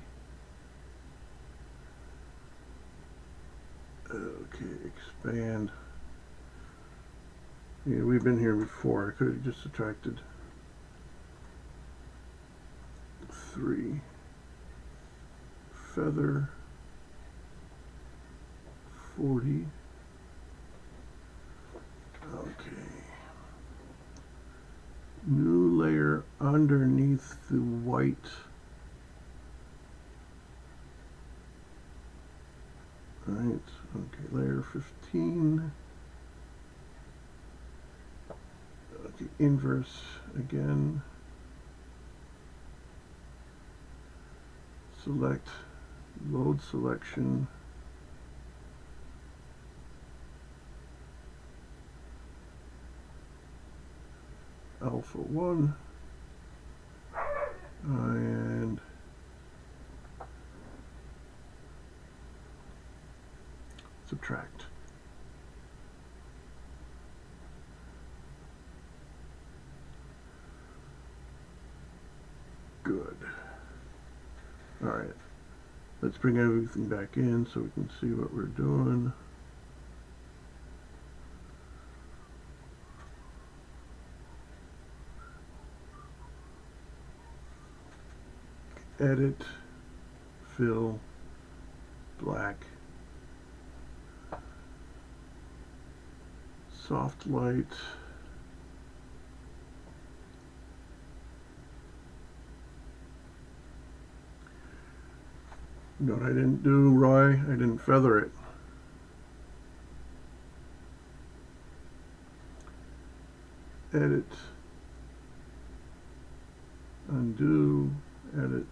Okay, expand. Yeah, we've been here before. I could have just subtracted 3. Feather 40. Okay. New layer underneath the white. Right. Okay, layer 15. Okay, inverse again. Select load selection. Alpha 1 and subtract. Good. All right. Let's bring everything back in so we can see what we're doing. Edit, fill, black, soft light, you know what I didn't do, Roy? I didn't feather it. Edit, undo, edit,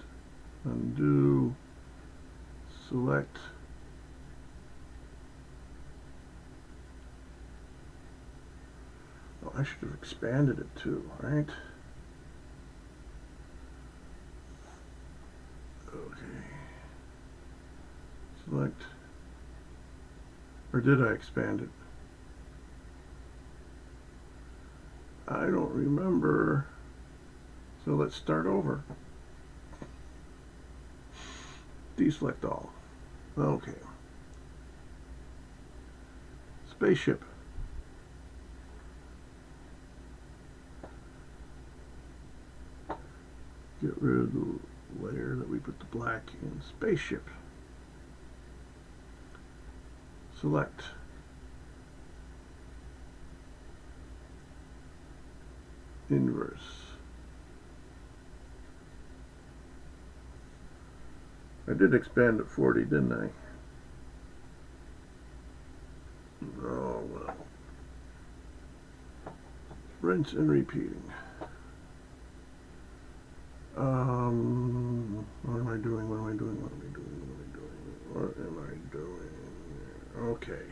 undo, select, oh, I should have expanded it too, right? Okay, select, or did I expand it? I don't remember, so let's start over. Deselect all. Okay. Spaceship. Get rid of the layer that we put the black in. Spaceship. Select. Inverse. I did expand at 40, didn't I? Oh, well. Rinse and repeating. What am I doing? What am I doing? What am I doing? What am I doing? What am I doing? Okay.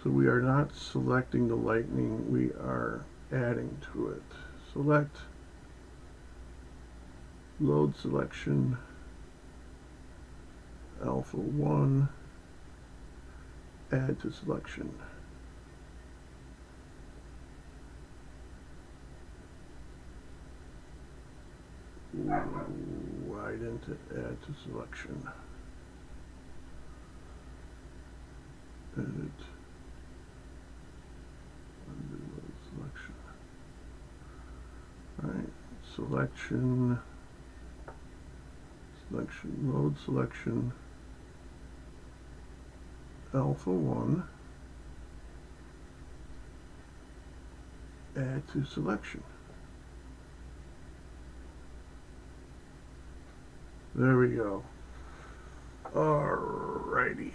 So we are not selecting the lightning, we are adding to it. Select, load selection, alpha 1, add to selection. Why didn't it add to selection? Edit. Undo load selection. Alright, selection, load selection, alpha 1, add to selection. There we go. Alrighty.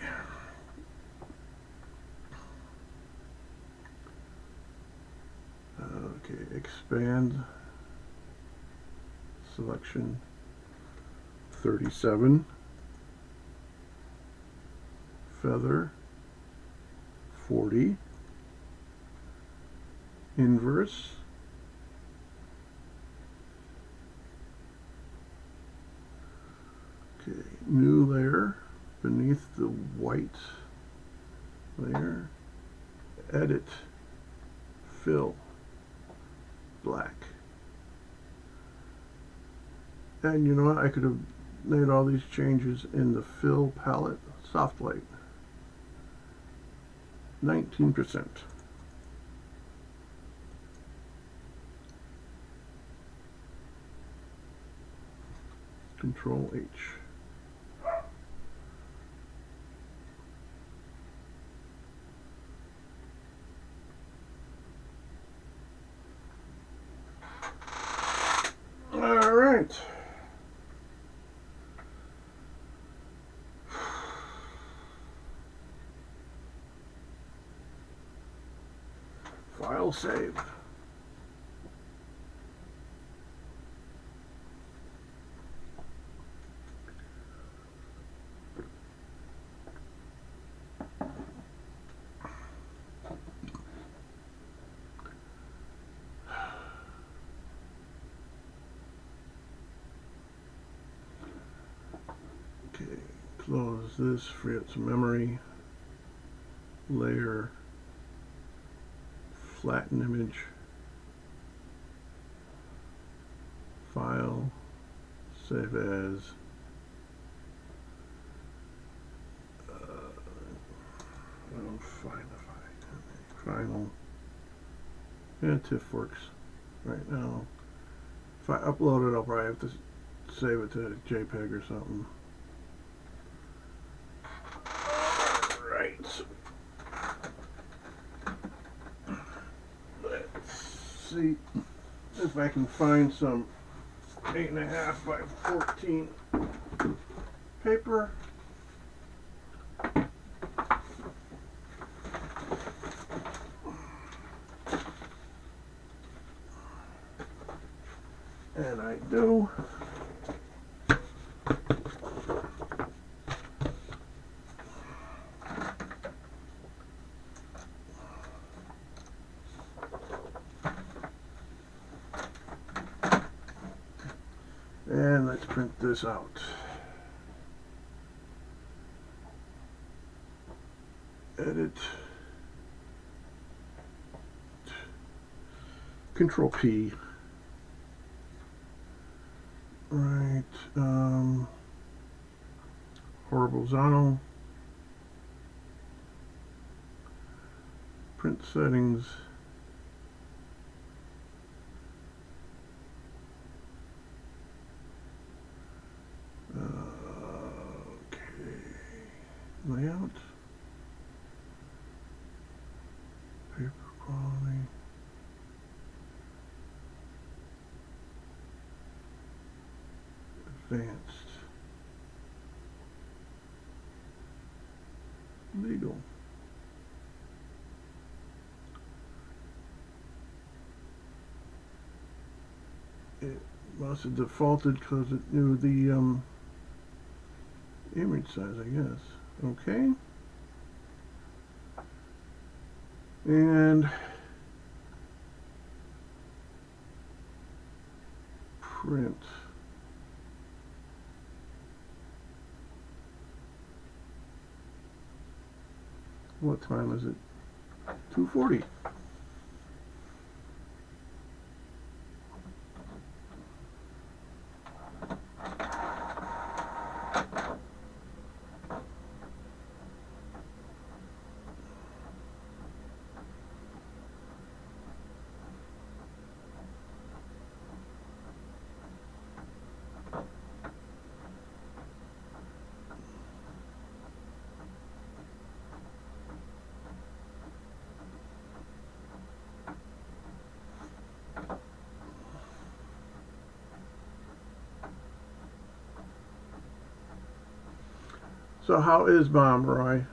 Okay, expand selection 37, feather 40, inverse okay, new layer beneath the white layer, edit, fill, black. And you know what, I could have made all these changes in the fill palette. Soft light, 19%. Control H. All right. File save. Okay, close this, free up some memory. Layer, flatten image, file, save as. Final. Yeah, TIFF works right now. If I upload it, I'll probably have to save it to JPEG or something. Right. Let's see if I can find some 8.5 by 14 paper. And I do. And let's print this out. Edit. Control P. Right. Horrible Zano. Print settings. Okay. Layout. Paper quality. Advanced. Legal. It must have defaulted because it knew the image size, I guess. Okay. And print. What time is it? 2:40. So how is Bomb, Roy?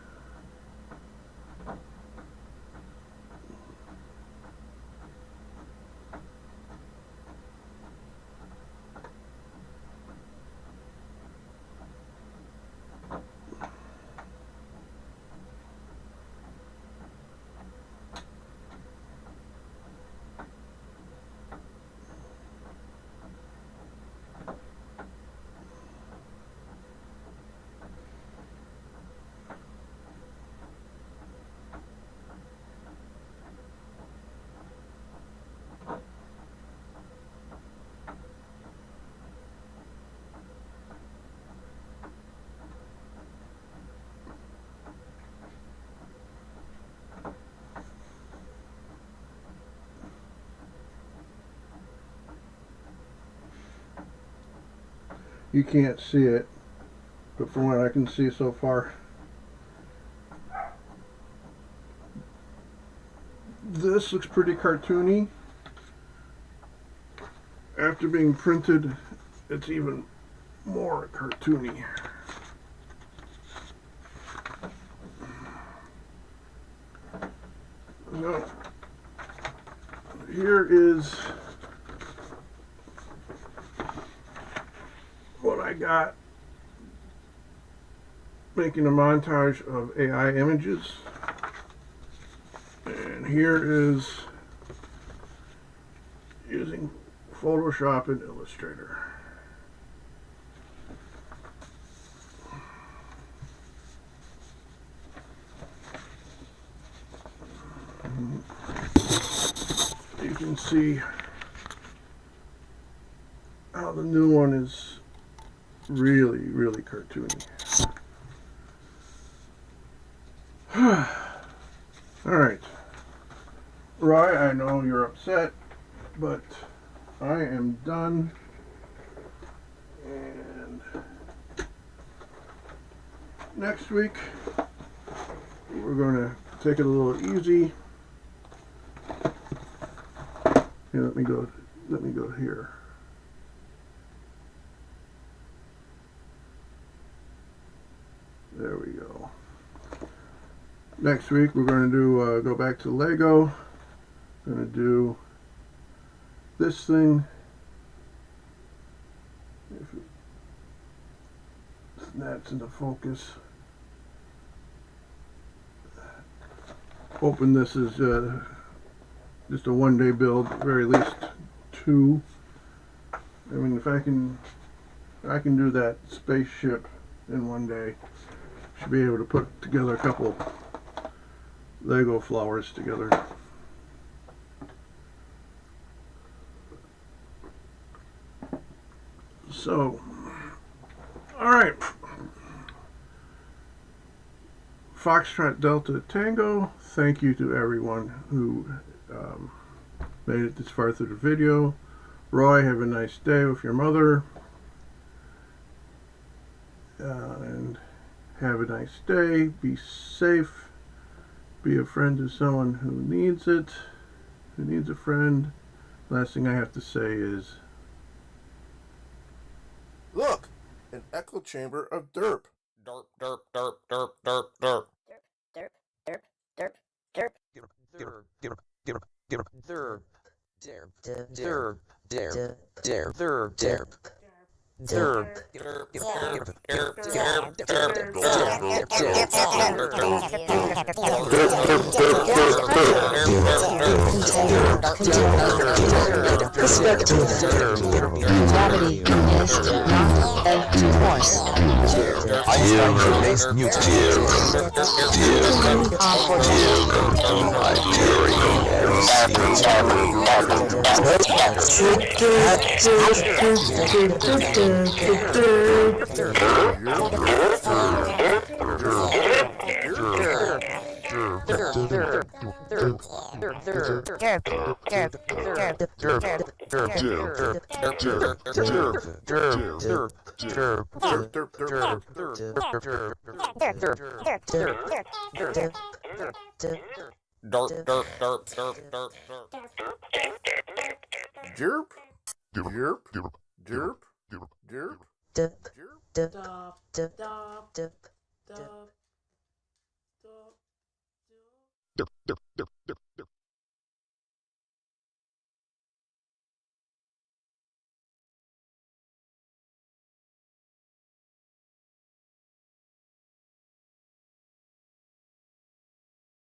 You can't see it, but from what I can see so far, this looks pretty cartoony. After being printed, it's even more cartoony. So, here is what I got, making a montage of AI images. And here is using Photoshop and Illustrator. You can see how the new one is really, really cartoony. Alright. Roy, I know you're upset, but I am done. And next week, we're going to take it a little easy. Here, let me go here. There we go. Next week we're going to do go back to Lego. Going to do this thing. If that's in the focus. Hoping this is just a one-day build, very least 2. I mean, if I can do that spaceship in one day, should be able to put together a couple Lego flowers together. So, alright. Foxtrot Delta Tango, thank you to everyone who made it this far through the video. Roy, have a nice day with your mother. And have a nice day. Be safe. Be a friend to someone who needs it, who needs a friend. Last thing I have to say is, look, an echo chamber of derp. Derp, derp, derp, derp, derp, derp. Derp, derp, derp, derp. Derp, derp, derp, derp, derp. Derp, derp, derp, derp, derp, derp. Derp, derp, derp, derp, Perspective. Gravity is not a force. Einstein based nuclear. Jerp, jerp, jerp, jerp, jerp.